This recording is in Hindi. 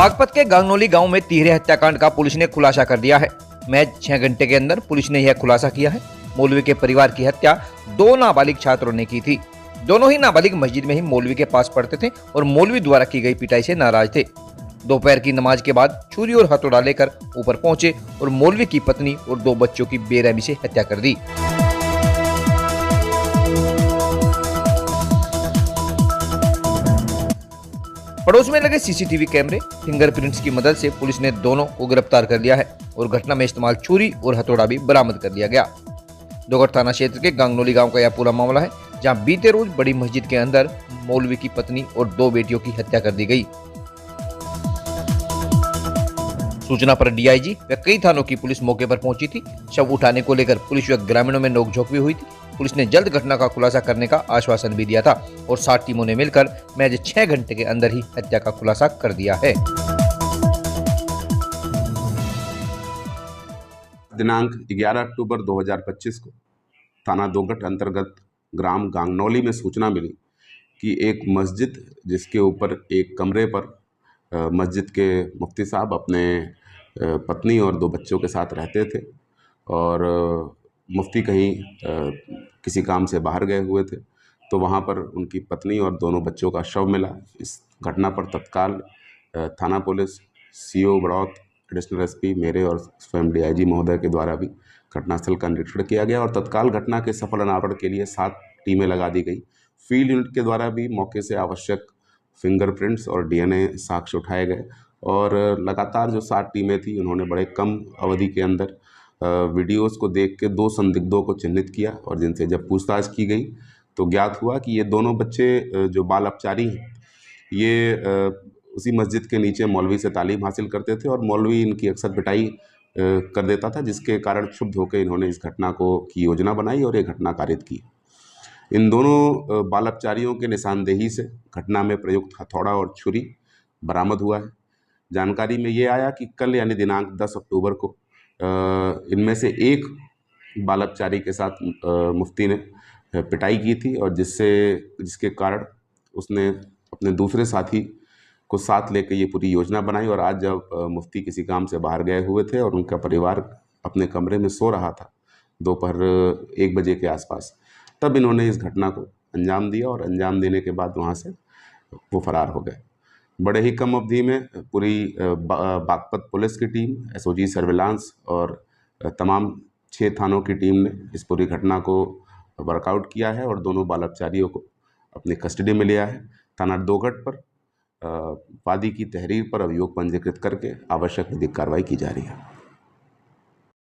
बागपत के गांगनौली गांव में तिहरे हत्याकांड का पुलिस ने खुलासा कर दिया है। महज 6 घंटे के अंदर पुलिस ने यह खुलासा किया है। मौलवी के परिवार की हत्या 2 नाबालिग छात्रों ने की थी। दोनों ही नाबालिग मस्जिद में ही मौलवी के पास पढ़ते थे और मौलवी द्वारा की गई पिटाई से नाराज थे। दोपहर की नमाज के बाद छुरी और हथौड़ा लेकर ऊपर पहुंचे और मौलवी की पत्नी और 2 बच्चों की बेरहमी से हत्या कर दी। पड़ोस में लगे सीसीटीवी कैमरे, फिंगरप्रिंट्स की मदद से पुलिस ने दोनों को गिरफ्तार कर लिया है और घटना में इस्तेमाल छुरी और हथौड़ा भी बरामद कर लिया गया। दोगट थाना क्षेत्र के गांगनौली गांव का यह पूरा मामला है, जहां बीते रोज बड़ी मस्जिद के अंदर मौलवी की पत्नी और 2 बेटियों की हत्या कर दी गई। सूचना पर डीआईजी व कई थानों की पुलिस मौके पर पहुंची थी। शव उठाने को लेकर पुलिस व ग्रामीणों में नोकझोंक भी हुई थी। पुलिस ने जल्द घटना का खुलासा करने का आश्वासन भी दिया था और 7 टीमों ने मिलकर महज 6 घंटे के अंदर ही हत्या का खुलासा कर दिया है। दिनांक 11 अक्टूबर 2025 को थाना दोगट अंतर्गत ग्राम गांगनौली में सूचना मिली कि एक मस्जिद जिसके ऊपर एक कमरे पर मस्जिद के मुफ्ती साहब अपने पत्नी और 2 बच्चों के साथ रहते थे और मुफ्ती कहीं किसी काम से बाहर गए हुए थे, तो वहाँ पर उनकी पत्नी और दोनों बच्चों का शव मिला। इस घटना पर तत्काल थाना police, CO Baraut, additional SP मेरे और स्वयं डीआईजी महोदय के द्वारा भी घटनास्थल का निरीक्षण किया गया और तत्काल घटना के सफल अनावरण के लिए 7 टीमें लगा दी गई। फील्ड यूनिट के द्वारा भी मौके से आवश्यक फिंगरप्रिंट्स और डीएनए साक्ष्य उठाए गए और लगातार जो 7 टीमें थी उन्होंने बड़े कम अवधि के अंदर वीडियोस को देख के 2 संदिग्धों को चिन्हित किया और जिनसे जब पूछताछ की गई तो ज्ञात हुआ कि ये दोनों बच्चे जो बाल अपचारी हैं, ये उसी मस्जिद के नीचे मौलवी से तालीम हासिल करते थे और मौलवी इनकी अक्सर पिटाई कर देता था, जिसके कारण क्षुब्ध होकर इन्होंने इस घटना की योजना बनाई और ये घटना कारित की। इन दोनों बाल अपचारियों के निशानदेही से घटना में प्रयुक्त हथौड़ा और छुरी बरामद हुआ है। जानकारी में ये आया कि कल यानी दिनांक 10 अक्टूबर को इनमें से एक बाल अपचारी के साथ मुफ्ती ने पिटाई की थी और जिसके कारण उसने अपने दूसरे साथी को साथ लेकर ये पूरी योजना बनाई और आज जब मुफ्ती किसी काम से बाहर गए हुए थे और उनका परिवार अपने कमरे में सो रहा था दोपहर 1 बजे के आसपास, तब इन्होंने इस घटना को अंजाम दिया और अंजाम देने के बाद वहाँ से वो फरार हो गए। बड़े ही कम अवधि में पूरी बागपत पुलिस की टीम, एसओजी सर्विलांस और तमाम 6 थानों की टीम ने इस पूरी घटना को वर्कआउट किया है और दोनों बाल अपचारियों को अपनी कस्टडी में लिया है। थाना दोगट पर वादी की तहरीर पर अभियोग पंजीकृत करके आवश्यक विधिक कार्रवाई की जा रही है।